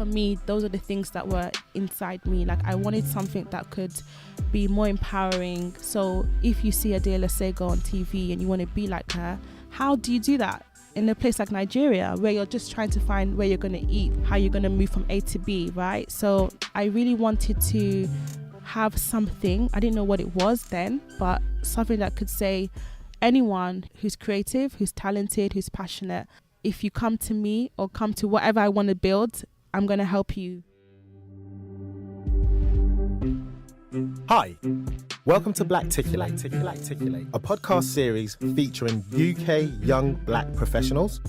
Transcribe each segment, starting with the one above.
for me, those are the things that were inside me. Like, I wanted something that could be more empowering. So if you see Adela Sego on TV and you want to be like her, how do you do that in a place like Nigeria, where you're just trying to find where you're going to eat, how you're going to move from A to B, right? So I really wanted to have something, I didn't know what it was then, but something that could say anyone who's creative, who's talented, who's passionate, if you come to me or come to whatever I want to build, I'm going to help you. Hi, welcome to Blacticulate, a podcast series featuring UK young black professionals,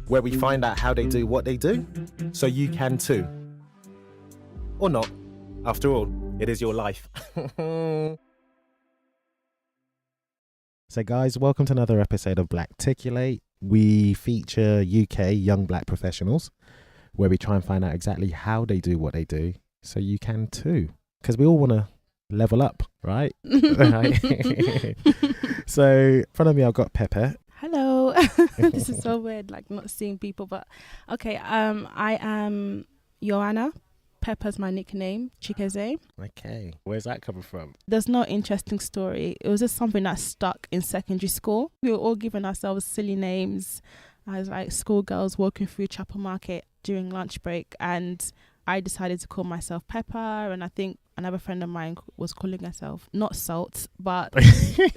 where we find out how they do what they do, so you can too. Or not. After all, it is your life. So guys, welcome to another episode of Blacticulate. We feature UK young black professionals, where we try and find out exactly how they do what they do, so you can too. Because we all want to level up, right? So in front of me, I've got Pepper. Hello. This is so weird, like not seeing people, but okay. I am Yoanna. Pepper's my nickname, Chikezie. Okay, where's that coming from? There's no interesting story. It was just something that stuck in secondary school. We were all giving ourselves silly names as like schoolgirls walking through Chapel Market during lunch break, and I decided to call myself Pepper, and I think another friend of mine was calling herself not Salt, but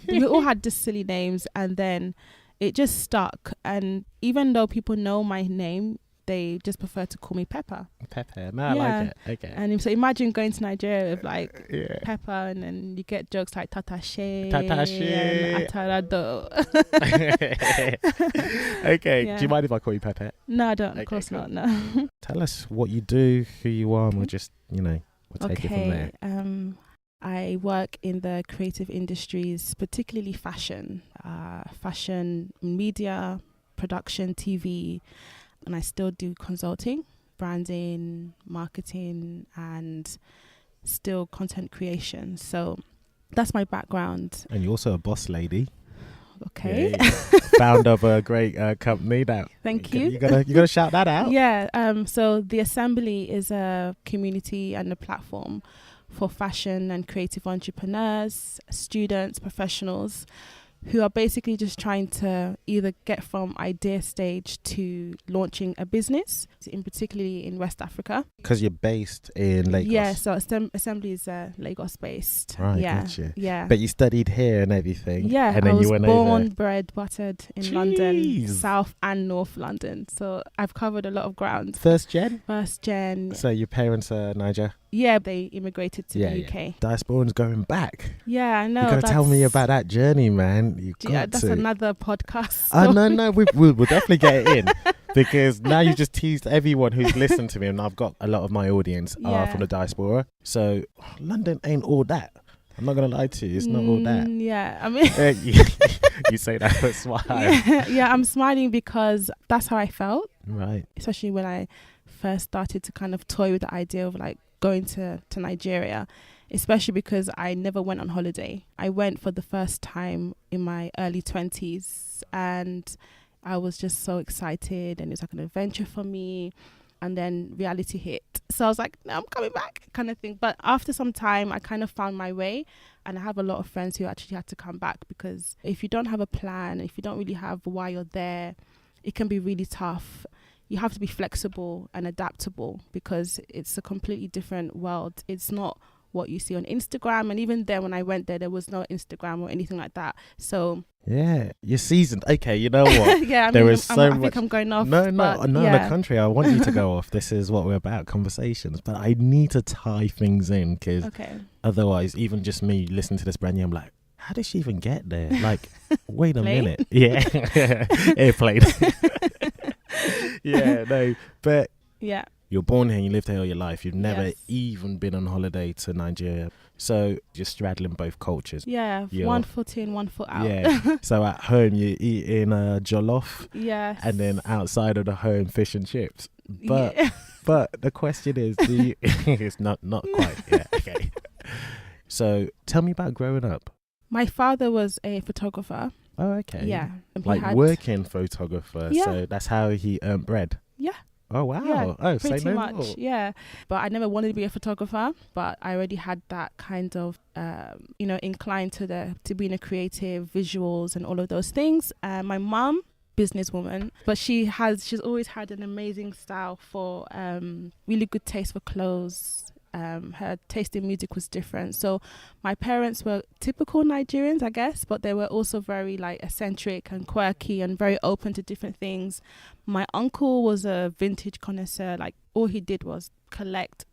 we all had just silly names, and then it just stuck. And even though people know my name, they just prefer to call me Pepper. Pepper, no, I like it. Okay. And so imagine going to Nigeria with like Pepper, and then you get jokes like Tatashe and Atarado. Okay, do you mind if I call you Pepper? No, I don't. Okay, Of course cool. not. No. Tell us what you do, who you are, and we'll just, we'll take it from there. I work in the creative industries, particularly fashion, media, production, TV. And I still do consulting, branding, marketing, and still content creation. So that's my background. And you're also a boss lady. Okay. Yeah. Founder of a great company. Now, Thank you. You gotta shout that out. Yeah. So the Assembly is a community and a platform for fashion and creative entrepreneurs, students, professionals, who are basically just trying to either get from idea stage to launching a business, in particularly in West Africa. Because you're based in Lagos. Yeah, so Assembly is Lagos based. Right, yeah, gotcha. Yeah. But you studied here and everything. Yeah, and then I was you went born, over. bred, buttered in London, South and North London. So I've covered a lot of ground. First gen? First gen. So your parents are Niger? Yeah, they immigrated to the UK. Yeah. Diasporans going back. Yeah, I know. You gotta tell me about that journey, man. That's another podcast. Oh, no, we'll definitely get it in. Because now you just teased everyone who's listened to me, and I've got a lot of my audience are from the diaspora. So London ain't all that. I'm not going to lie to you. It's not all that. Yeah, I mean... You say that with a smile. Yeah, I'm smiling because that's how I felt. Right. Especially when I first started to kind of toy with the idea of like going to Nigeria, especially because I never went on holiday. I went for the first time in my early 20s, and I was just so excited, and it was like an adventure for me. And then reality hit. So I was like, no, I'm coming back kind of thing. But after some time, I kind of found my way. And I have a lot of friends who actually had to come back, because if you don't have a plan, if you don't really have why you're there, it can be really tough. You have to be flexible and adaptable, because it's a completely different world. It's not what you see on Instagram. And even then, when I went there was no Instagram or anything like that. So yeah, you're seasoned. Okay, you know what? Yeah, I think I'm going off. No, in the country. I want you to go off. This is what we're about, conversations. But I need to tie things in, because otherwise, even just me listening to this brand new, I'm like, how did she even get there? Like, wait a minute. Yeah, airplane. Yeah, no, but yeah. You're born here and you lived here all your life. You've never even been on holiday to Nigeria. So you're straddling both cultures. Yeah, one foot in, one foot out. Yeah. So at home you're eating jollof. Yes. And then outside of the home, fish and chips. But but the question is, do you it's not quite. Yeah, okay. So tell me about growing up. My father was a photographer. Oh, okay. Yeah. Like working photographer. Yeah. So that's how he earned bread. Yeah. Oh, wow. Yeah, say pretty no much. more. Yeah. But I never wanted to be a photographer, but I already had that kind of, inclined to being a creative, visuals and all of those things. My mum, businesswoman, but she's always had an amazing style for really good taste for clothes. Her taste in music was different. So my parents were typical Nigerians, I guess, but they were also very like eccentric and quirky and very open to different things. My uncle was a vintage connoisseur. Like all he did was collect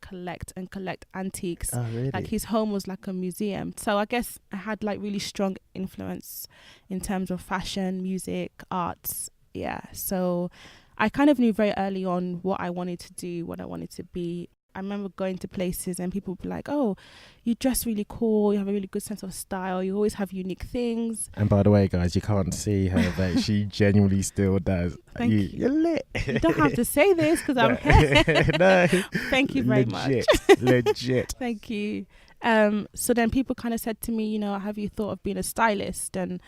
antiques. Oh, really? Like his home was like a museum. So I guess I had like really strong influence in terms of fashion, music, arts. Yeah. So I kind of knew very early on what I wanted to do, what I wanted to be. I remember going to places and people would be like, oh, you dress really cool, you have a really good sense of style, you always have unique things. And by the way, guys, you can't see her, but she genuinely still does. You're lit. You don't have to say this because I'm here. No. Thank you very much. Legit. Thank you. So then people kind of said to me, have you thought of being a stylist? And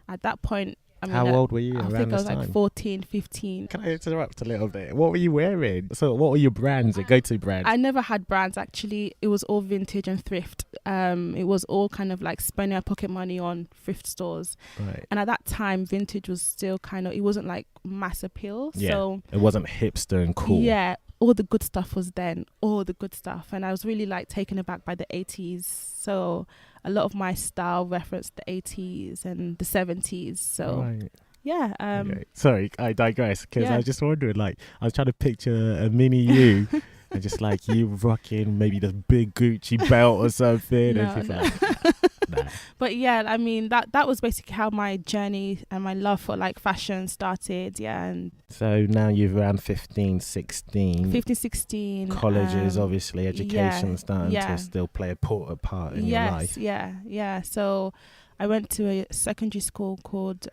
at that point, how old were you I around think I was this time? like 14, 15. Can I interrupt a little bit? What were you wearing? So what were your brands, your go-to brands? I never had brands, actually. It was all vintage and thrift. It was all kind of like spending our pocket money on thrift stores. Right. And at that time, vintage was still it wasn't like mass appeal. Yeah. So it wasn't hipster and cool. Yeah. All the good stuff was then, all the good stuff. And I was really like taken aback by the 80s. So a lot of my style referenced the 80s and the 70s. So right. Yeah. Okay. Sorry, I digress because Yeah. I was just wondering, like, I was trying to picture a mini you and just like you rocking maybe this big Gucci belt or something. No, and she's no. like, nah. But yeah, I mean, that was basically how my journey and my love for like fashion started. Yeah. And So now you're around 15, 16. 15, 16. Colleges, obviously, education starting yeah. to still play a part in your life. Yeah. So I went to a secondary school called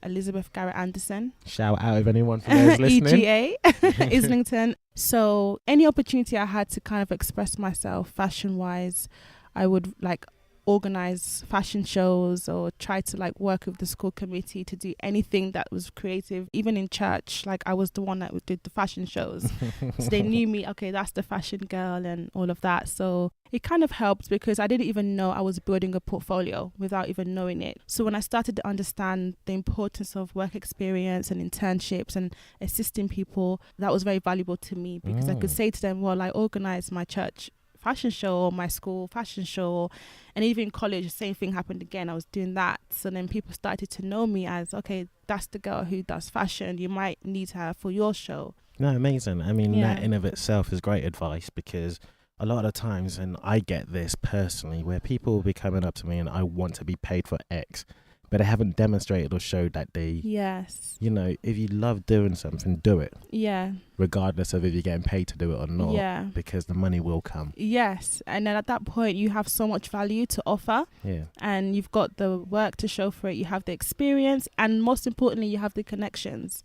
Elizabeth Garrett Anderson. Shout out if anyone from there is listening. EGA, Islington. So any opportunity I had to kind of express myself fashion-wise, I would like organize fashion shows or try to like work with the school committee to do anything that was creative. Even in church, like I was the one that did the fashion shows. So they knew me, okay, that's the fashion girl and all of that. So it kind of helped because I didn't even know I was building a portfolio without even knowing it. So when I started to understand the importance of work experience and internships and assisting people, that was very valuable to me because I could say to them, well, I organized my church fashion show or my school fashion show, and even in college the same thing happened again. I was doing that, so then people started to know me as, okay, that's the girl who does fashion, you might need her for your show. No, amazing. I mean, that in of itself is great advice because a lot of times, and I get this personally, where people will be coming up to me and I want to be paid for X, but they haven't demonstrated or showed that they, if you love doing something, do it. Yeah. Regardless of if you're getting paid to do it or not. Yeah. Because the money will come. Yes. And then at that point, you have so much value to offer. Yeah. And you've got the work to show for it. You have the experience. And most importantly, you have the connections.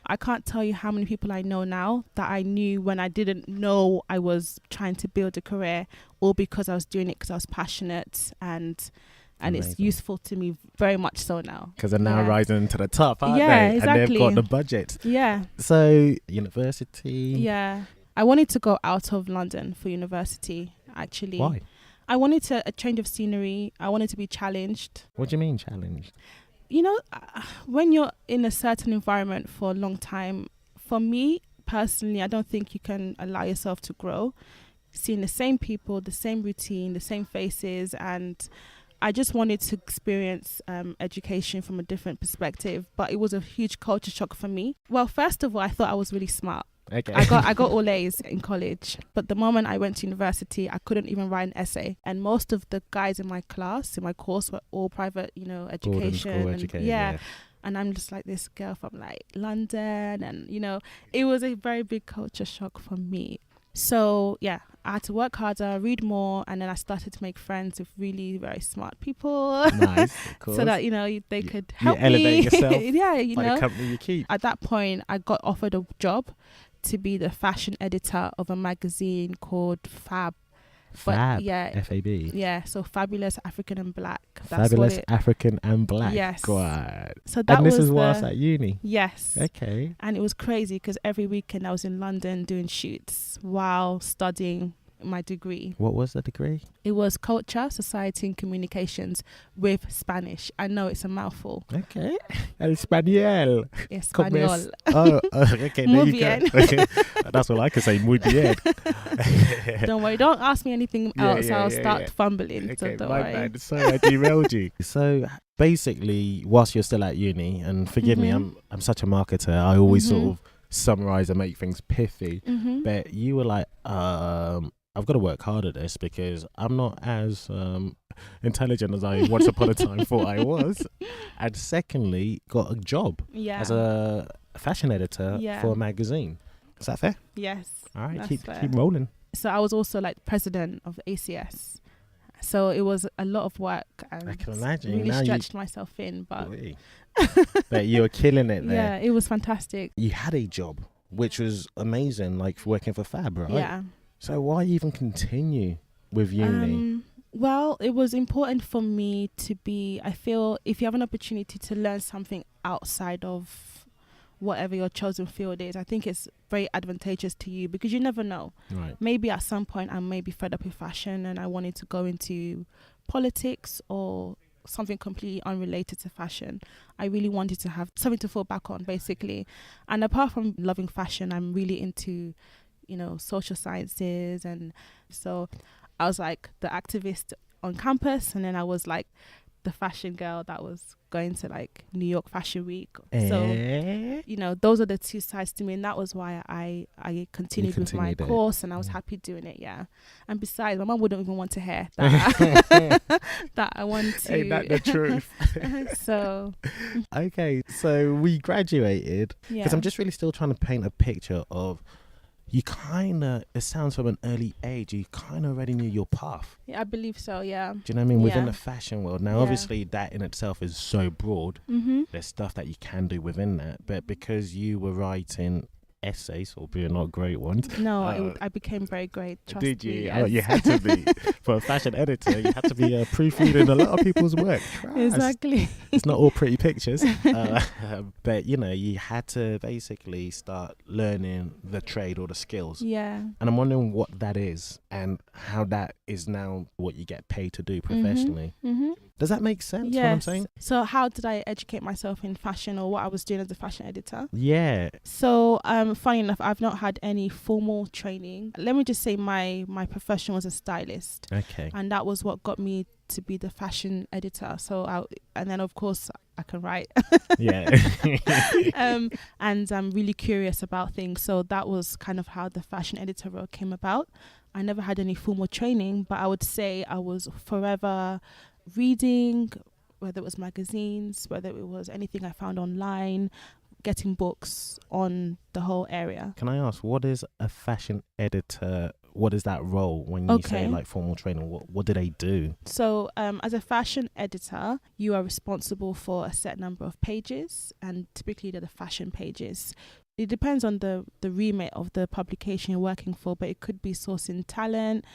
I can't tell you how many people I know now that I knew when I didn't know I was trying to build a career, or because I was doing it because I was passionate and Amazing. It's useful to me very much so now. Because they're now rising to the top, aren't they? Exactly. And they've got the budget. Yeah. So, university. Yeah. I wanted to go out of London for university, actually. Why? I wanted a change of scenery. I wanted to be challenged. What do you mean challenged? When you're in a certain environment for a long time, for me personally, I don't think you can allow yourself to grow. Seeing the same people, the same routine, the same faces, and I just wanted to experience education from a different perspective, but it was a huge culture shock for me. Well, first of all, I thought I was really smart. Okay. I got all A's in college, but the moment I went to university, I couldn't even write an essay. And most of the guys in my class, in my course, were all private, education. Yeah. And I'm just like this girl from like London, and it was a very big culture shock for me. So yeah, I had to work harder, read more, and then I started to make friends with really very smart people. Nice, of course. So that they could help me. Elevate yourself. Yeah, like a company you keep. At that point, I got offered a job to be the fashion editor of a magazine called Fab. Fab. yeah, F-A-B. yeah. So fabulous African and black. Fabulous African and black. Yes. God. So that and this was is whilst at uni. Yes. Okay. And it was crazy because every weekend I was in London doing shoots while studying my degree. What was the degree? It was Culture, Society and Communications with Spanish. I know it's a mouthful. Okay. El Español. Español. Oh, okay. Muy There you bien. go. Okay. That's all I can say. Muy bien. Don't worry. Don't ask me anything else. I'll start fumbling. Okay, So don't my worry. bad. Sorry, I derailed you. So basically, whilst you're still at uni, and forgive me, I'm such a marketer. I always sort of summarize and make things pithy. But you were like, I've got to work hard at this because I'm not as intelligent as I once upon a time thought I was. And secondly, got a job as a fashion editor for a magazine. Is that fair? Yes. All right, keep rolling. So I was also like president of the ACS. So it was a lot of work. And I can imagine. Really now stretched myself in, but but you were killing it there. Yeah, it was fantastic. You had a job, which was amazing, like working for Fab, right? Yeah. So why even continue with uni? Well, it was important for me to I feel if you have an opportunity to learn something outside of whatever your chosen field is, I think it's very advantageous to you because you never know. Right. Maybe at some point I may be fed up with fashion and I wanted to go into politics or something completely unrelated to fashion. I really wanted to have something to fall back on, basically. And apart from loving fashion, I'm really into social sciences, and so I was like the activist on campus, and then I was like the fashion girl that was going to like New York Fashion Week. So those are the two sides to me, and that was why I continued with my course, and I was happy doing it. And besides, my mom wouldn't even want to hear that that I want to. Ain't that the truth? So okay, so we graduated because I'm just really still trying to paint a picture of you kind of, it sounds from an early age, you kind of already knew your path. Yeah, I believe so, yeah. Do you know what I mean? Within the fashion world. Now, obviously, that in itself is so broad. There's stuff that you can do within that. But because you were writing essays, albeit not great ones. No, I became very great. Trust did you? Me, Oh, you had to be. For a fashion editor, you had to be proofreading a lot of people's work. Exactly. It's not all pretty pictures. But, you had to basically start learning the trade or the skills. Yeah. And I'm wondering what that is and how that is now what you get paid to do professionally. Does that make sense, what I'm saying? So how did I educate myself in fashion, or what I was doing as a fashion editor? Yeah. So funny enough, I've not had any formal training. Let me just say my profession was a stylist. Okay. And that was what got me to be the fashion editor. So and then of course I can write. Yeah. And I'm really curious about things. So that was kind of how the fashion editor role came about. I never had any formal training, but I would say I was forever reading, whether it was magazines, whether it was anything I found online, getting books on the whole area. Can I ask, what is a fashion editor? What is that role when you say like formal training? What do they do? So as a fashion editor, you are responsible for a set number of pages, and typically they're the fashion pages. It depends on the remit of the publication you're working for, but it could be sourcing talent,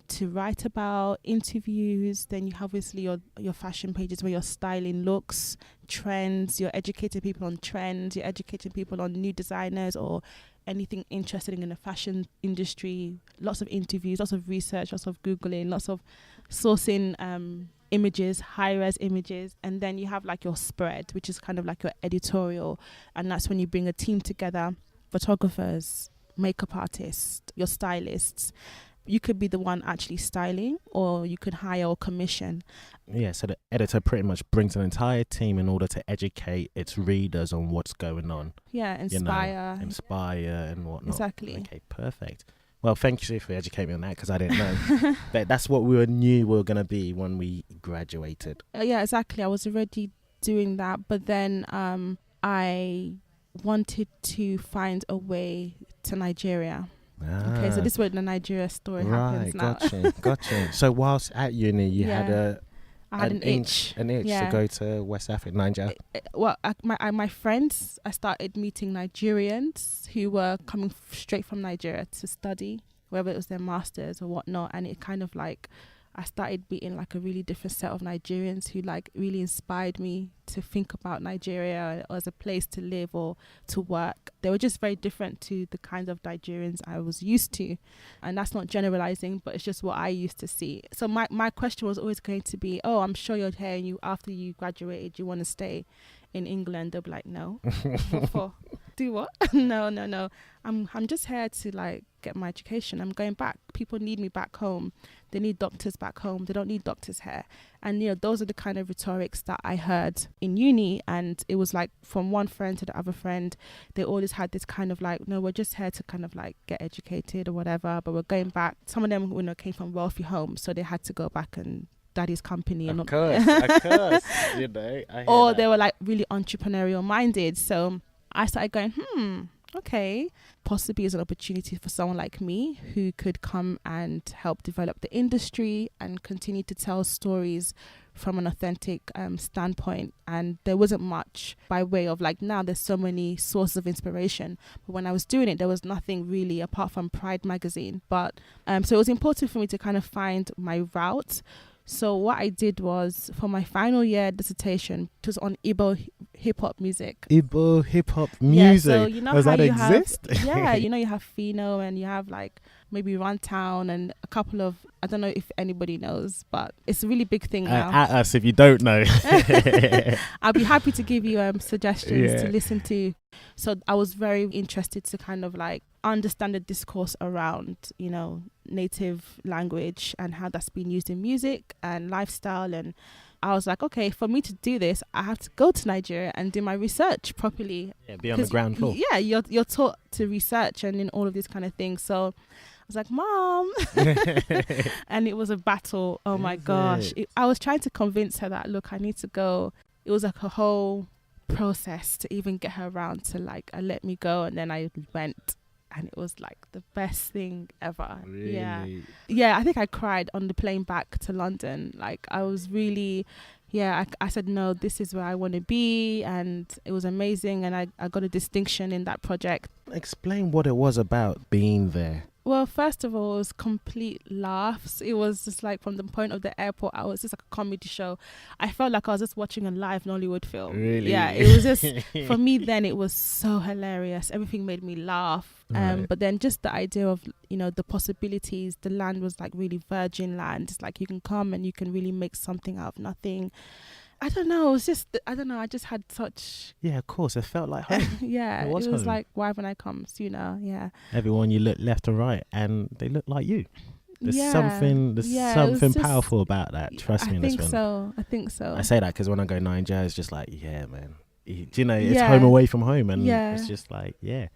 to write about, interviews. Then you have obviously your fashion pages where you're styling looks, trends, you're educating people on trends, you're educating people on new designers or anything interested in the fashion industry. Lots of interviews, lots of research, lots of Googling, lots of sourcing images, high-res images. And then you have like your spread, which is kind of like your editorial. And that's when you bring a team together, photographers, makeup artists, your stylists. You could be the one actually styling, or you could hire or commission. Yeah, so the editor pretty much brings an entire team in order to educate its readers on what's going on. Yeah, inspire and whatnot. Exactly. Okay, perfect. Well, thank you for educating me on that, because I didn't know. But that's what we knew we were going to be when we graduated. Yeah, exactly. I was already doing that, but then I wanted to find a way to Nigeria. Okay, so this is where the Nigeria story happens now. Gotcha. So whilst at uni, you had an itch to go to West Africa, Nigeria. Well, my friends, I started meeting Nigerians who were coming straight from Nigeria to study whether it was their masters or whatnot. And it kind of like, I started meeting like a really different set of Nigerians who like really inspired me to think about Nigeria as a place to live or to work. They were just very different to the kinds of Nigerians I was used to. And that's not generalizing, but it's just what I used to see. So my question was always going to be, oh, I'm sure you're here and you, after you graduated, you want to stay in England. They'll be like, no. What for? Do what? No. I'm just here to like get my education. I'm going back. People need me back home. They need doctors back home. They don't need doctors here. And, you know, those are the kind of rhetorics that I heard in uni. And it was like from one friend to the other friend, they always had this kind of like, no, we're just here to kind of like get educated or whatever, but we're going back. Some of them, you know, came from wealthy homes, so they had to go back and daddy's company. Of and course, you know. Or they were like really entrepreneurial minded. So I started going, okay, possibly is an opportunity for someone like me who could come and help develop the industry and continue to tell stories from an authentic standpoint. And there wasn't much by way of like, now there's so many sources of inspiration, but when I was doing it, there was nothing really apart from Pride magazine. But so it was important for me to kind of find my route. So what I did was, for my final year dissertation, it was on Igbo hip-hop music. Igbo hip-hop music? Yeah, so you know does how that you exist? Yeah, you know, you have Fino and you have like maybe Runtown and a couple of, I don't know if anybody knows, but it's a really big thing now. At us if you don't know. I'll be happy to give you suggestions to listen to. So I was very interested to kind of like understand the discourse around, you know, native language and how that's been used in music and lifestyle. And I was like, okay, for me to do this, I have to go to Nigeria and do my research properly. Yeah, be on the ground floor. Yeah, you're taught to research and in all of these kind of things. So I was like, Mom. And it was a battle. Oh my gosh. I was trying to convince her that, look, I need to go. It was like a whole process to even get her around to like let me go. And then I went. And it was like the best thing ever. Really? Yeah, I think I cried on the plane back to London. Like I was really, I said, no, this is where I want to be. And it was amazing. And I got a distinction in that project. Explain what it was about being there. Well, first of all, it was complete laughs. It was just like from the point of the airport, I was just like a comedy show. I felt like I was just watching a live Nollywood film. Really? Yeah, it was just, for me then, it was so hilarious. Everything made me laugh. Right. But then just the idea of, you know, the possibilities, the land was like really virgin land. It's like you can come and you can really make something out of nothing. I don't know. It was just, I just had such... Yeah, of course. It felt like home. Yeah, it was home. like, why haven't I come sooner? Yeah. Everyone, you look left and right and they look like you. There's Yeah. something just, powerful about that. Trust me in this one. I think so. I say that because when I go Nigeria, it's just like, yeah, man. Do you know, it's home away from home. And it's just like, yeah.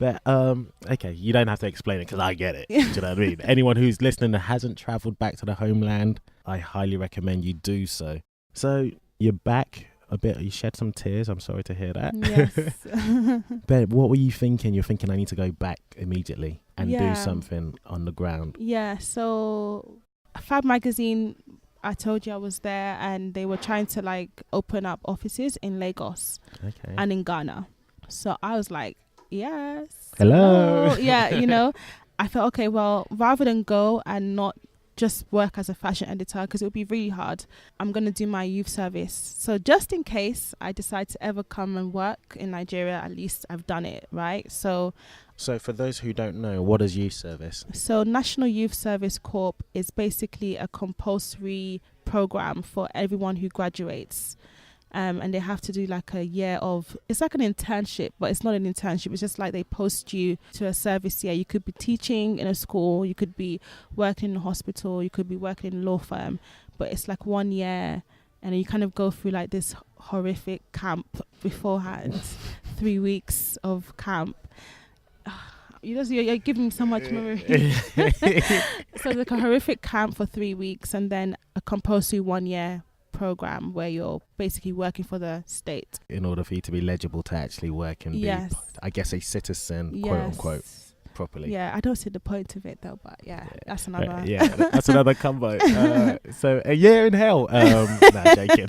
But, okay, you don't have to explain it because I get it. Do you know what I mean? Anyone who's listening that hasn't travelled back to the homeland, I highly recommend you do so. So you're back a bit. You shed some tears. I'm sorry to hear that. Yes. But what were you thinking? You're thinking I need to go back immediately and do something on the ground. Yeah. So Fab Magazine, I told you I was there and they were trying to like open up offices in Lagos and in Ghana. So I was like, yes. Hello. Yeah, you know, I thought, okay, well, rather than go and not just work as a fashion editor, because it would be really hard, I'm going to do my youth service. So just in case I decide to ever come and work in Nigeria, at least I've done it, right? So for those who don't know, what is youth service? So National Youth Service Corp is basically a compulsory program for everyone who graduates. And they have to do like a year of, it's like an internship, but it's not an internship. It's just like they post you to a service year. You could be teaching in a school, you could be working in a hospital, you could be working in a law firm, but it's like 1 year and you kind of go through like this horrific camp beforehand, 3 weeks of camp. You're giving me so much memory. So like a horrific camp for 3 weeks and then a compulsory 1 year program where you're basically working for the state in order for you to be legible to actually work and be, I guess, a citizen, quote unquote. properly. Yeah, I don't see the point of it though, but that's another. That's another combo. So a year in hell. Nah, joking.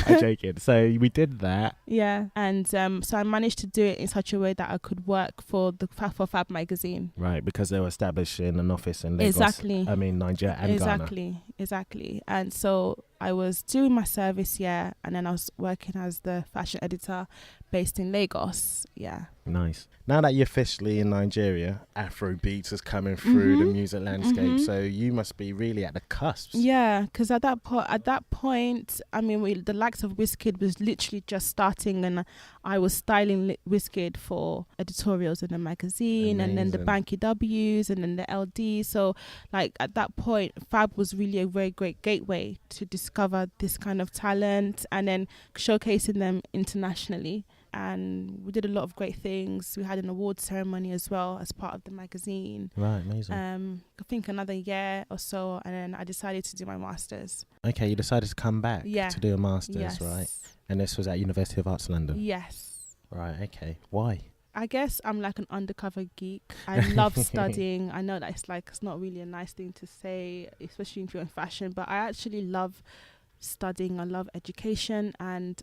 I'm joking. So we did that. Yeah, and so I managed to do it in such a way that I could work for Fab magazine. Right, because they were establishing an office in Lagos. Exactly. I mean, Nigeria and Ghana. Exactly. And so I was doing my service year, and then I was working as the fashion editor based in Lagos. Yeah. Nice. Now that you're officially in Nigeria, Afro beats is coming through the music landscape, so you must be really at the cusp. Yeah, because at that point, I mean, the likes of Wizkid was literally just starting, and I was styling Wizkid for editorials in the magazine. Amazing. And then the Banky W's and then the LD. So like at that point, Fab was really a very great gateway to discover this kind of talent and then showcasing them internationally. And we did a lot of great things. We had an award ceremony as well as part of the magazine. Right, amazing. I think another year or so, and then I decided to do my master's. Okay, you decided to come back to do a master's, right? And this was at University of Arts London? Yes. Right, okay. Why? I guess I'm like an undercover geek. I love studying. I know that it's not really a nice thing to say, especially if you're in fashion, but I actually love studying. I love education, and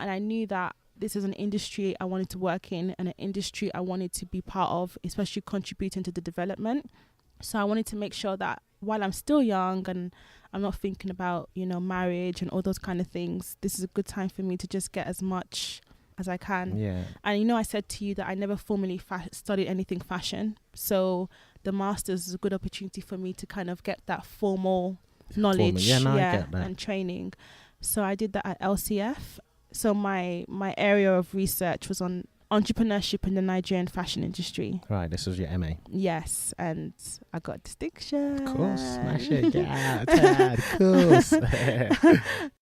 I knew that this is an industry I wanted to work in and an industry I wanted to be part of, especially contributing to the development. So I wanted to make sure that while I'm still young and I'm not thinking about, marriage and all those kind of things, this is a good time for me to just get as much as I can. Yeah. And I said to you that I never formally studied anything fashion. So the master's is a good opportunity for me to kind of get that formal knowledge I get that. and training. So I did that at LCF. So my area of research was on entrepreneurship in the Nigerian fashion industry. Right, this was your MA. Yes, and I got distinction. Of course, smash it, get out, of course.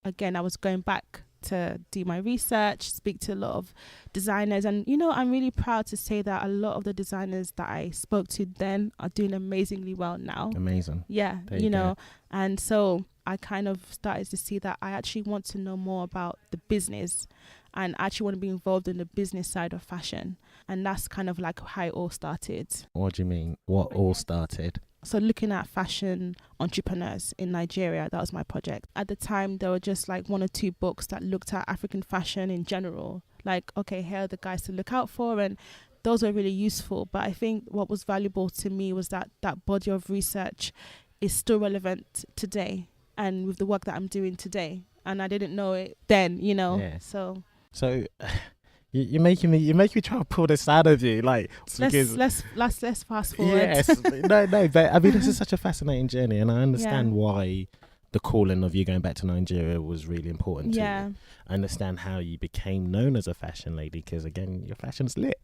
Again, I was going back to do my research, speak to a lot of designers, and I'm really proud to say that a lot of the designers that I spoke to then are doing amazingly well now. Amazing. Yeah, go. And so I kind of started to see that I actually want to know more about the business and actually want to be involved in the business side of fashion. And that's kind of like how it all started. What do you mean? What all started? So looking at fashion entrepreneurs in Nigeria, that was my project. At the time, there were just like 1 or 2 books that looked at African fashion in general. Like, okay, here are the guys to look out for. And those were really useful. But I think what was valuable to me was that body of research is still relevant today and with the work that I'm doing today. And I didn't know it then, Yeah. So you're making me try to pull this out of you, like let's fast forward. Yes, no, but I mean this is such a fascinating journey, and I understand why the calling of you going back to Nigeria was really important to you. I understand how you became known as a fashion lady, because again, your fashion's lit.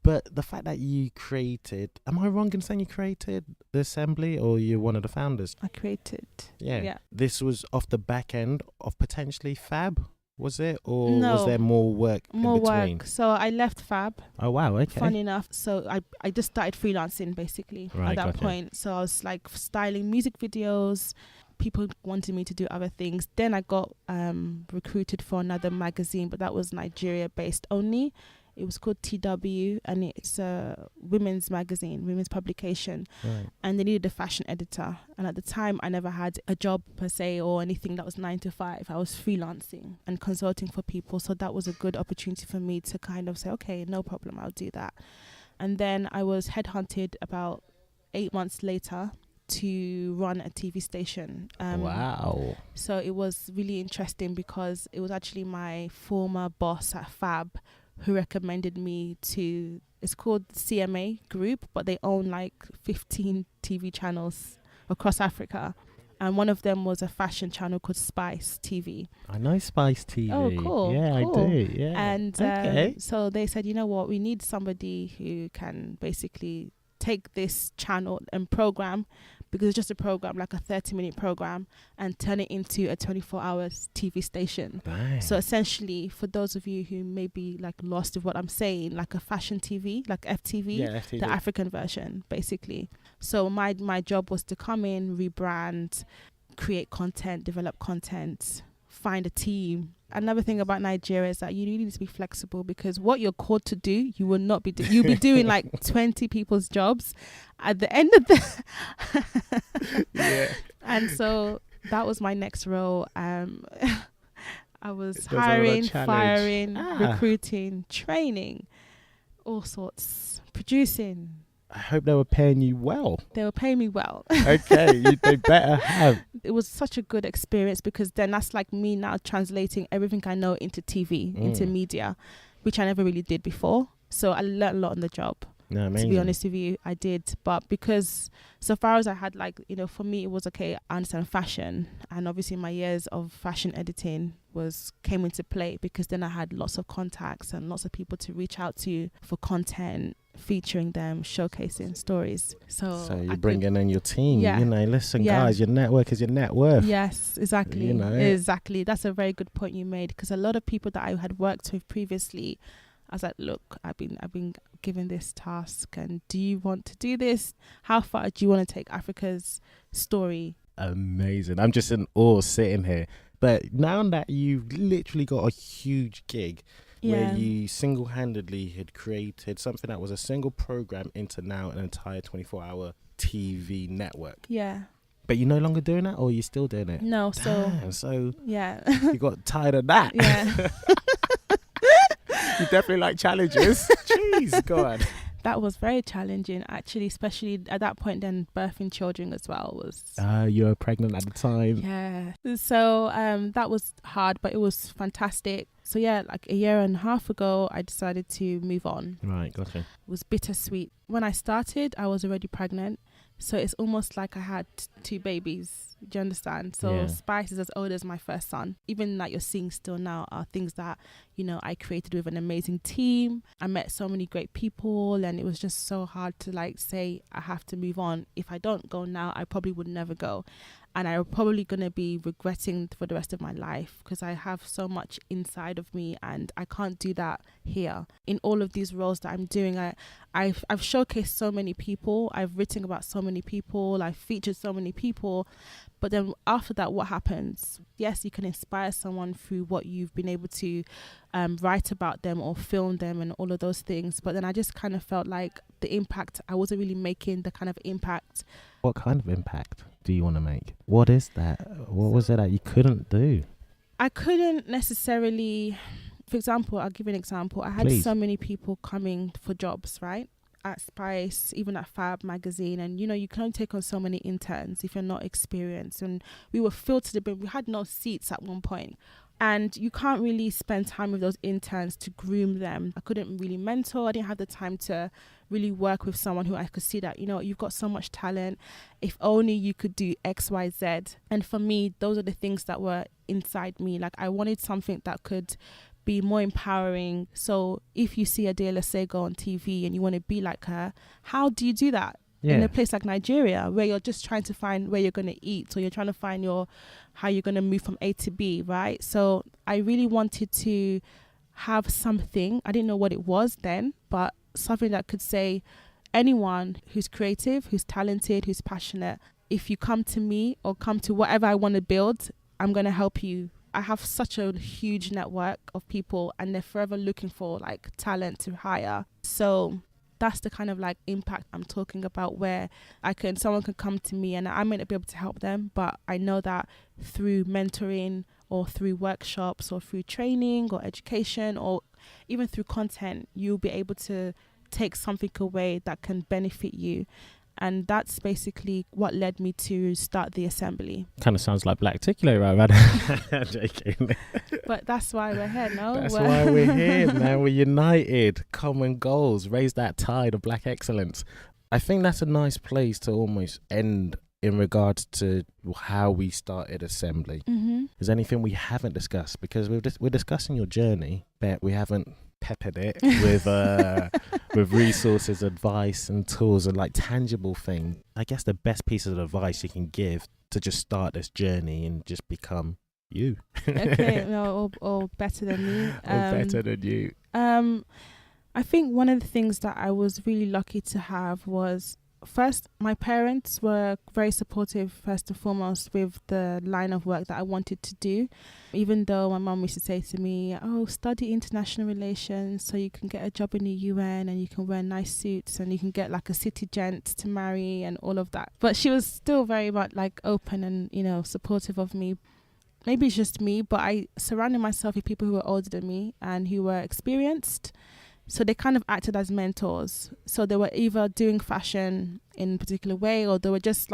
But the fact that you created, am I wrong in saying you created the assembly, or you're one of the founders? I created. Yeah. This was off the back end of potentially Fab, was it? Or no, was there more work in between? So I left Fab. Oh, wow, okay. Funny enough. So I just started freelancing basically at that point. So I was like styling music videos. People wanted me to do other things. Then I got recruited for another magazine, but that was Nigeria based only. It was called TW, and it's a women's magazine, women's publication. Right. And they needed a fashion editor. And at the time, I never had a job per se or anything that was 9 to 5. I was freelancing and consulting for people. So that was a good opportunity for me to kind of say, okay, no problem, I'll do that. And then I was headhunted about 8 months later to run a TV station. Wow. So it was really interesting because it was actually my former boss at Fab who recommended me to, it's called CMA Group, but they own like 15 TV channels across Africa. And one of them was a fashion channel called Spice TV. I know Spice TV. Oh, cool. Yeah, cool. I do. Yeah. And so they said, you know what, we need somebody who can basically take this channel and program, because it's just a program, like a 30-minute program, and turn it into a 24-hour TV station. Bang. So essentially, for those of you who may be like lost with what I'm saying, like a fashion TV, like FTV, FTV. the African version, basically. So my job was to come in, rebrand, create content, develop content, find a team, another thing about Nigeria is that you really need to be flexible, because what you're called to do, you will not be you'll be doing like 20 people's jobs at the end of the Yeah. And so that was my next role. I was There's a lot of hiring, challenge. firing, recruiting, training, all sorts, producing. I hope they were paying you well. They were paying me well. Okay, they better have. It was such a good experience, because then that's like me now translating everything I know into TV, into media, which I never really did before. So I learned a lot on the job. No, amazing. To be honest with you, I did. But because so far as I had, like, you know, for me, it was okay, I understand fashion. And obviously my years of fashion editing came into play, because then I had lots of contacts and lots of people to reach out to for content, featuring them, showcasing stories. So you're bringing in your team. Yeah. You know, listen, guys, your network is your net worth. Yes, exactly. You know? Exactly. That's a very good point you made, because a lot of people that I had worked with previously, I was like, look, I've been given this task, and do you want to do this? How far do you want to take Africa's story? Amazing. I'm just in awe sitting here. But now that you've literally got a huge gig where you single-handedly had created something that was a single program into now an entire 24-hour TV network. Yeah. But you're no longer doing that, or are you still doing it? No, so yeah. You got tired of that. Yeah. You definitely like challenges. Jeez, God. That was very challenging, actually, especially at that point. Then birthing children as well was. You were pregnant at the time. Yeah. So that was hard, but it was fantastic. So yeah, like a year and a half ago, I decided to move on. Right, gotcha. It was bittersweet. When I started, I was already pregnant. So it's almost like I had two babies. Do you understand? So Spice is as old as my first son. Even that you're seeing still now are things that, you know, I created with an amazing team. I met so many great people, and it was just so hard to like say I have to move on. If I don't go now, I probably would never go. And I'm probably going to be regretting for the rest of my life, because I have so much inside of me, and I can't do that here. In all of these roles that I'm doing, I've showcased so many people. I've written about so many people. I've featured so many people. But then after that, what happens? Yes, you can inspire someone through what you've been able to write about them or film them and all of those things. But then I just kind of felt like the impact, I wasn't really making the kind of impact. What kind of impact do you want to make? What is that? What was it that you couldn't do? I couldn't necessarily, for example, I'll give you an example. I had so many people coming for jobs, right? At Spice, even at Fab magazine, and you know, you can only take on so many interns if you're not experienced, and we were filled to the brim. We had no seats at one point, and you can't really spend time with those interns to groom them. I couldn't really mentor. I didn't have the time to really work with someone who I could see that, you know, you've got so much talent, if only you could do XYZ. And for me, those are the things that were inside me. Like, I wanted something that could be more empowering. So if you see Adele Sego on TV and you want to be like her, how do you do that? In a place like Nigeria, where you're just trying to find where you're going to eat, or you're trying to find how you're going to move from A to B, right? So I really wanted to have something. I didn't know what it was then, but something that could say anyone who's creative, who's talented, who's passionate, if you come to me or come to whatever I want to build, I'm going to help you. I have such a huge network of people, and they're forever looking for like talent to hire. So that's the kind of like impact I'm talking about, where someone can come to me and I may not be able to help them, but I know that through mentoring or through workshops or through training or education or even through content, you'll be able to take something away that can benefit you. And that's basically what led me to start the assembly. Kind of sounds like Blacticulate, right? Joking. But that's why we're here, no? That's why we're here, man. We're united. Common goals. Raise that tide of black excellence. I think that's a nice place to almost end in regards to how we started assembly. Mm-hmm. Is there anything we haven't discussed? Because we're discussing your journey, but we haven't peppered it with resources, advice and tools and like tangible things. I guess the best piece of advice you can give to just start this journey and just become you. Okay, no, or better than me. Or better than you. I think one of the things that I was really lucky to have was first, my parents were very supportive, first and foremost, with the line of work that I wanted to do. Even though my mum used to say to me, oh, study international relations so you can get a job in the UN and you can wear nice suits and you can get like a city gent to marry and all of that. But she was still very much like open and, you know, supportive of me. Maybe it's just me, but I surrounded myself with people who were older than me and who were experienced. So they kind of acted as mentors. So they were either doing fashion in a particular way, or they were just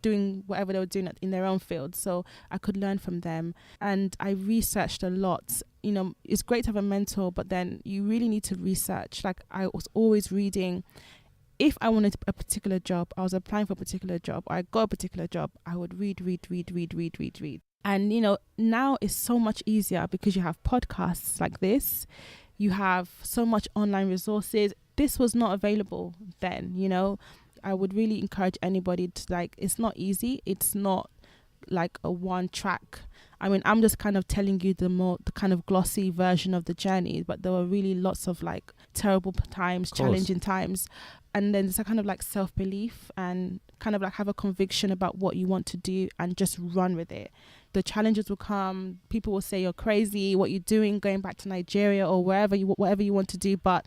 doing whatever they were doing in their own field. So I could learn from them. And I researched a lot. You know, it's great to have a mentor, but then you really need to research. Like, I was always reading. If I wanted a particular job, I was applying for a particular job, or I got a particular job, I would read. And, you know, now it's so much easier because you have podcasts like this. You have so much online resources. This was not available then, you know. I would really encourage anybody to, like, it's not easy. It's not like a one track. I mean, I'm just kind of telling you the kind of glossy version of the journey, but there were really lots of like terrible times, challenging times. And then it's a kind of like self-belief and kind of like have a conviction about what you want to do and just run with it. The challenges will come. People will say you're crazy, what you're doing, going back to Nigeria or whatever you want to do. But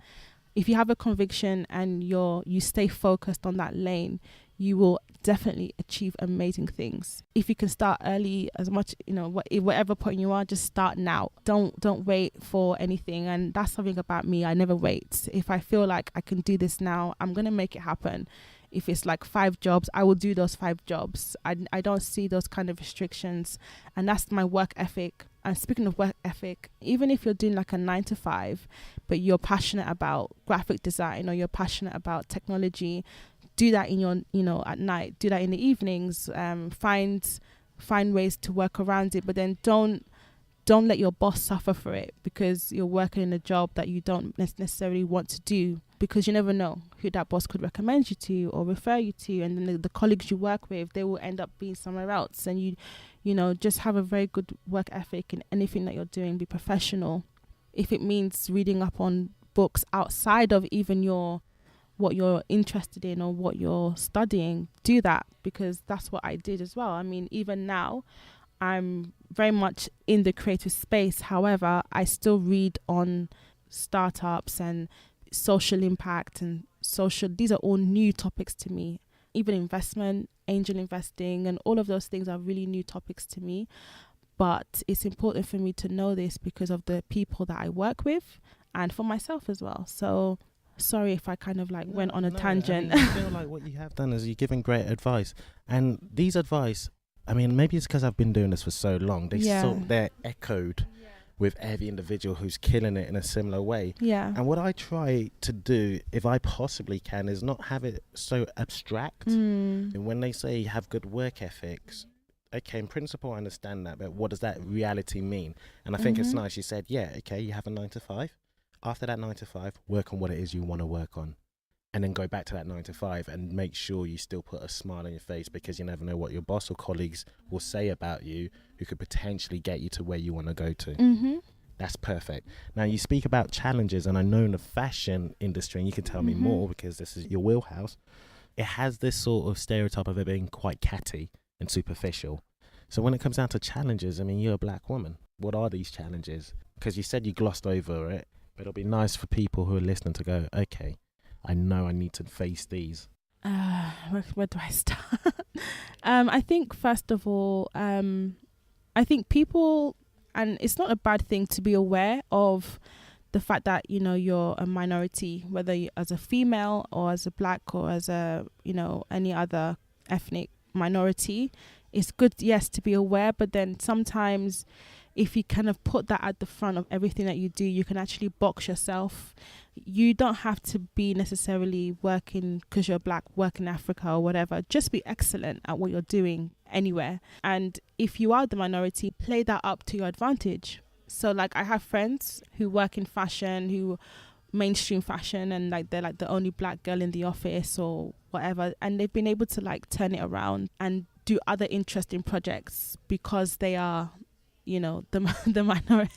if you have a conviction and you stay focused on that lane, you will definitely achieve amazing things. If you can start early, as much, you know, whatever point you are, just start now. Don't wait for anything. And that's something about me. I never wait. If I feel like I can do this now, I'm going to make it happen. If it's like 5 jobs, I will do those 5 jobs. I don't see those kind of restrictions. And that's my work ethic. And speaking of work ethic, even if you're doing like a 9 to 5, but you're passionate about graphic design or you're passionate about technology, do that in your, you know, at night, do that in the evenings, find ways to work around it, but then don't let your boss suffer for it because you're working in a job that you don't necessarily want to do, because you never know who that boss could recommend you to or refer you to, and then the colleagues you work with, they will end up being somewhere else. And you know, just have a very good work ethic in anything that you're doing. Be professional. If it means reading up on books outside of even what you're interested in or what you're studying, do that, because that's what I did as well. I mean, even now I'm very much in the creative space. However, I still read on startups and social impact and these are all new topics to me. Even investment, angel investing, and all of those things are really new topics to me. But it's important for me to know this because of the people that I work with and for myself as well. So sorry if I kind of went on a tangent. I mean, I feel like what you have done is you're giving great advice. And these advice, I mean, maybe it's because I've been doing this for so long. They're echoed with every individual who's killing it in a similar way. Yeah. And what I try to do, if I possibly can, is not have it so abstract. And when they say have good work ethics, okay, in principle I understand that, but what does that reality mean? And I think it's nice you said, yeah, okay, you have a 9 to 5. After that 9 to 5, work on what it is you want to work on. And then go back to that 9 to 5 and make sure you still put a smile on your face, because you never know what your boss or colleagues will say about you who could potentially get you to where you want to go to. That's perfect. Now, you speak about challenges, and I know in the fashion industry, and you can tell me more because this is your wheelhouse, it has this sort of stereotype of it being quite catty and superficial. So when it comes down to challenges, I mean, you're a black woman. What are these challenges? Because you said you glossed over it, but it'll be nice for people who are listening to go, okay, I know I need to face these. Where do I start? I think first of all, I think people, and it's not a bad thing to be aware of the fact that, you know, you're a minority, whether you as a female or as a black or as a, you know, any other ethnic minority. It's good, yes, to be aware, but then sometimes if you kind of put that at the front of everything that you do, you can actually box yourself. You don't have to be necessarily working because you're black, work in Africa or whatever. Just be excellent at what you're doing anywhere. And if you are the minority, play that up to your advantage. So like I have friends who work in fashion, who mainstream fashion, and like they're like the only black girl in the office or whatever. And they've been able to like turn it around and do other interesting projects because they are, you know, the minority.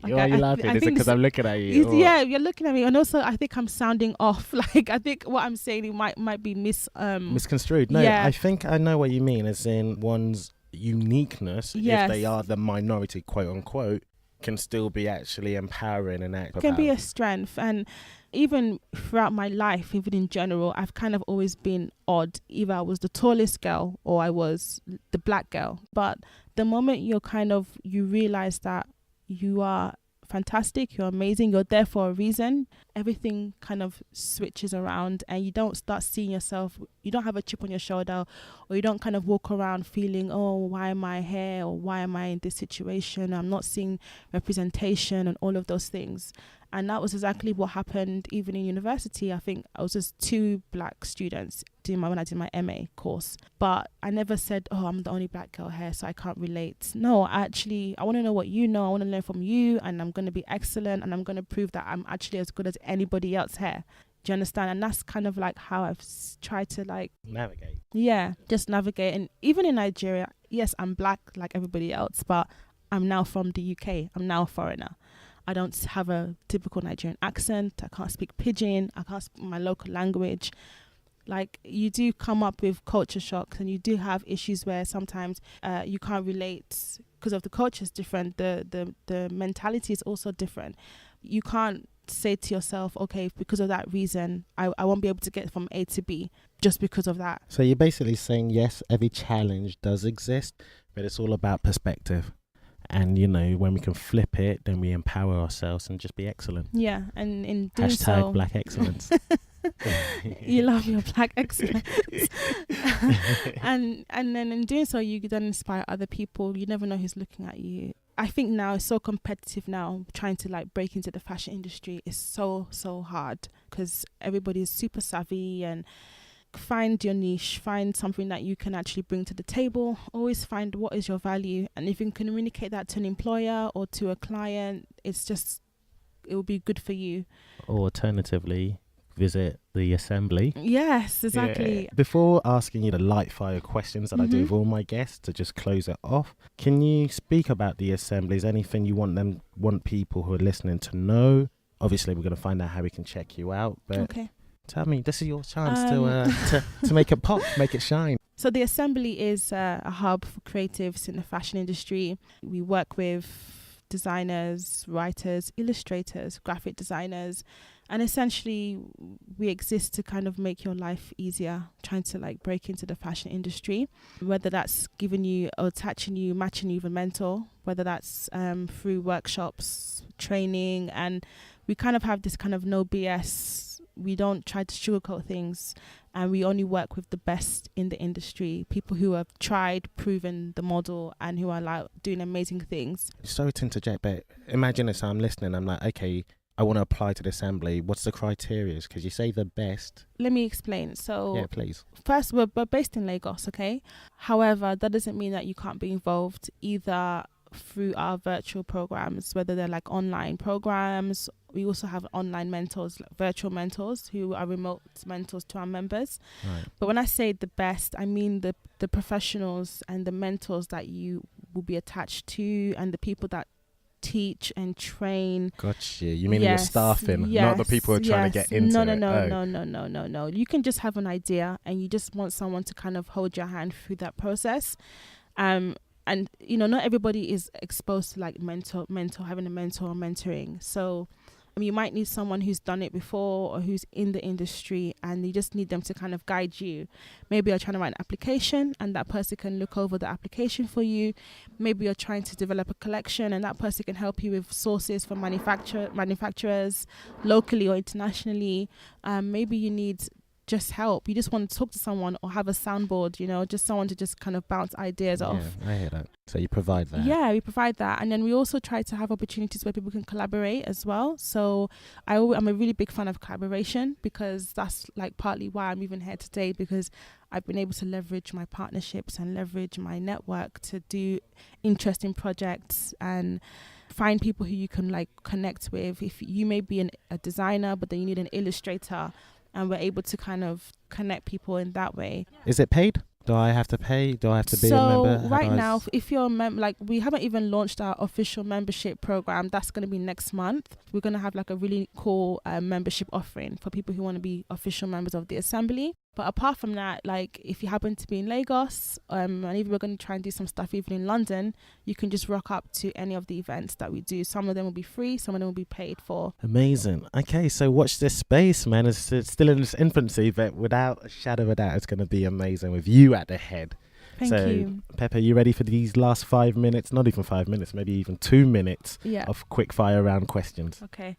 Like, Why are you laughing? Is it because I'm looking at you? Yeah, you're looking at me, and also I think I'm sounding off. Like, I think what I'm saying might be misconstrued. No, I think I know what you mean. As in one's uniqueness, if they are the minority, quote unquote, can still be actually empowering and can be a strength. And even throughout my life, even in general, I've kind of always been odd. Either I was the tallest girl or I was the black girl. But the moment you realize that you are fantastic, you're amazing, you're there for a reason, everything kind of switches around, and you don't start seeing yourself, you don't have a chip on your shoulder, or you don't kind of walk around feeling, oh, why am I here, or why am I in this situation, I'm not seeing representation, and all of those things. And that was exactly what happened even in university. I think I was just 2 black students when I did my MA course. But I never said, oh, I'm the only black girl here, so I can't relate. No, I want to know what you know. I want to learn from you, and I'm going to be excellent, and I'm going to prove that I'm actually as good as anybody else here. Do you understand? And that's kind of like how I've tried to navigate. Yeah, just navigate. And even in Nigeria, yes, I'm black like everybody else, but I'm now from the UK. I'm now a foreigner. I don't have a typical Nigerian accent. I can't speak pidgin. I can't speak my local language. Like, you do come up with culture shocks, and you do have issues where sometimes you can't relate because of the culture is different. The mentality is also different. You can't say to yourself, okay, because of that reason, I won't be able to get from A to B just because of that. So you're basically saying, yes, every challenge does exist, but it's all about perspective. And, when we can flip it, then we empower ourselves and just be excellent. Yeah, and in doing # Black Excellence. You love your Black excellence. and then in doing so, you then inspire other people. You never know who's looking at you. I think now it's so competitive now, trying to break into the fashion industry is so hard, because everybody is super savvy. And find your niche, find something that you can actually bring to the table. Always find what is your value, and if you can communicate that to an employer or to a client, it will be good for you. Or alternatively, visit the assembly. Yes, exactly. Yeah. Before asking you the light fire questions that I do with all my guests, to just close it off, can you speak about the assemblies? Anything you want people who are listening to know? Obviously, we're going to find out how we can check you out, but okay. Tell me, this is your chance to make it pop, make it shine. So the Assembly is a hub for creatives in the fashion industry. We work with designers, writers, illustrators, graphic designers, and essentially we exist to kind of make your life easier, trying to break into the fashion industry, whether that's giving you or attaching you, matching you with a mentor, whether that's through workshops, training, and we kind of have this kind of no BS. We don't try to sugarcoat things, and we only work with the best in the industry, people who have tried, proven the model, and who are doing amazing things. Sorry to interject, but imagine this, I'm listening, I'm like, okay, I want to apply to the Assembly. What's the criteria? Because you say the best. Let me explain. So, yeah, please. First, we're based in Lagos, okay? However, that doesn't mean that you can't be involved either through our virtual programs, whether they're online programs. We also have online mentors, virtual mentors, who are remote mentors to our members. Right. But when I say the best, I mean the professionals and the mentors that you will be attached to, and the people that teach and train. Gotcha. You mean your staffing, not the people who are trying to get into it? No. You can just have an idea, and you just want someone to kind of hold your hand through that process. And not everybody is exposed to having a mentor or mentoring. So you might need someone who's done it before or who's in the industry, and you just need them to kind of guide you. Maybe you're trying to write an application, and that person can look over the application for you. Maybe you're trying to develop a collection, and that person can help you with sources for manufacturers locally or internationally. Maybe you need just help. You just want to talk to someone or have a soundboard, just someone to just kind of bounce ideas off. Yeah, I hear that. So you provide that? Yeah, we provide that. And then we also try to have opportunities where people can collaborate as well. So I'm a really big fan of collaboration, because that's partly why I'm even here today, because I've been able to leverage my partnerships and leverage my network to do interesting projects and find people who you can connect with. If you may be a designer, but then you need an illustrator, and we're able to kind of connect people in that way. Is it paid? Do I have to pay? Do I have to be a So member? How right do I now, if you're a like we haven't even launched our official membership program. That's going to be next month. We're going to have like a really cool membership offering for people who want to be official members of the Assembly. But apart from that, like if you happen to be in Lagos, and even we're going to try and do some stuff even in London, you can just rock up to any of the events that we do. Some of them will be free, some of them will be paid for. Amazing. Okay, so watch this space, man. It's still in its infancy, but without a shadow of a doubt, it's going to be amazing with you at the head. Thank you. Pepper, you ready for these last 5 minutes? Not even 5 minutes, maybe even 2 minutes of quick fire round questions. Okay.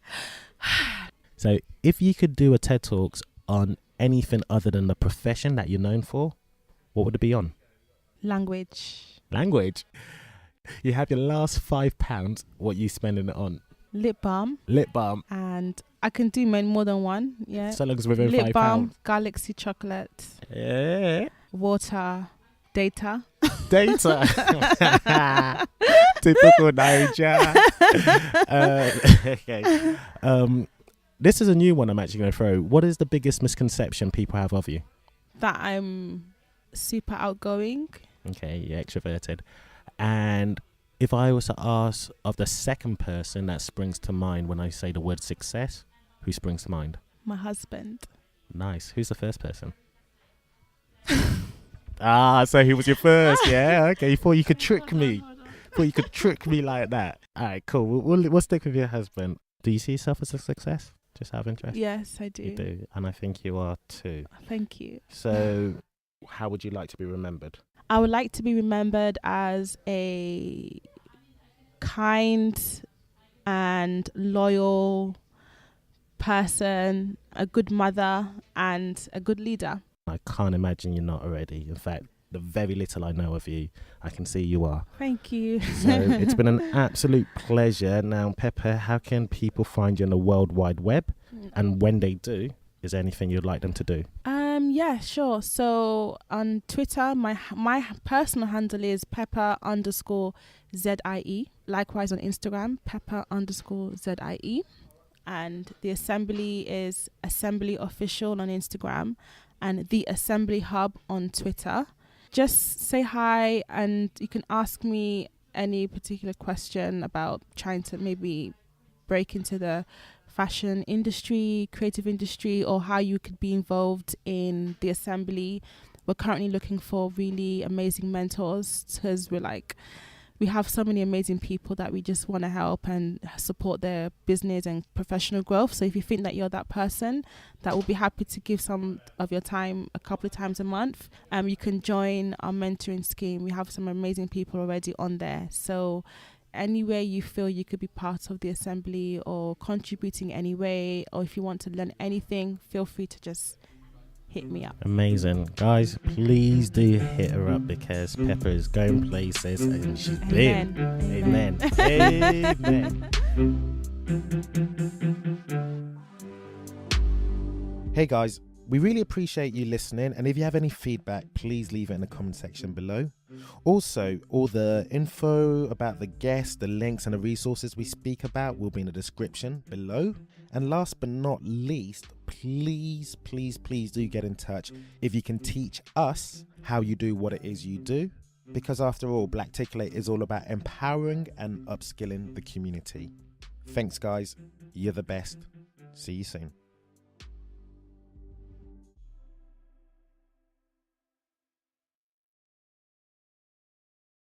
So if you could do a TED Talks on anything other than the profession that you're known for, what would it be on? Language. You have your last £5. What are you spending it on? Lip balm. And I can do more than one. Yeah. So long as within lip £5. balm, Galaxy chocolate. Yeah. Water. Data. Typical Niger. Okay. This is a new one I'm actually going to throw. What is the biggest misconception people have of you? That I'm super outgoing. Okay, you're extroverted. And if I was to ask of the second person that springs to mind when I say the word success, who springs to mind? My husband. Nice. Who's the first person? So he was your first, yeah? Okay, you thought you could trick me. Thought you could trick me like that. All right, cool. We'll stick with your husband. Do you see yourself as a success? Just out of interest? Yes, I do. You do, and I think you are too. Thank you. So, how would you like to be remembered? I would like to be remembered as a kind and loyal person, a good mother, and a good leader. I can't imagine you're not already. In fact, the very little I know of you, I can see you are. Thank you. So it's been an absolute pleasure. Now, Pepper, how can people find you on the World Wide Web? And when they do, is there anything you'd like them to do? Yeah, sure. So on Twitter, my personal handle is Pepper_ZIE. Likewise on Instagram, Pepper_ZIE. And the Assembly is Assembly Official on Instagram and the Assembly Hub on Twitter. Just say hi and you can ask me any particular question about trying to maybe break into the fashion industry, creative industry, or how you could be involved in the Assembly. We're currently looking for really amazing mentors because we have so many amazing people that we just want to help and support their business and professional growth. So if you think that you're that person that will be happy to give some of your time a couple of times a month, you can join our mentoring scheme. We have some amazing people already on there. So anywhere you feel you could be part of the Assembly or contributing anyway, or if you want to learn anything, feel free to just hit me up. Amazing. Guys, please do hit her up because Pepper is going places and she's been. Amen. Amen. Hey guys, we really appreciate you listening, and if you have any feedback, please leave it in the comment section below. Also, all the info about the guests, the links and the resources we speak about will be in the description below. And last but not least, please do get in touch if you can teach us how you do what it is you do, because after all, Blacticulate is all about empowering and upskilling the community. Thanks guys, you're the best. See you soon.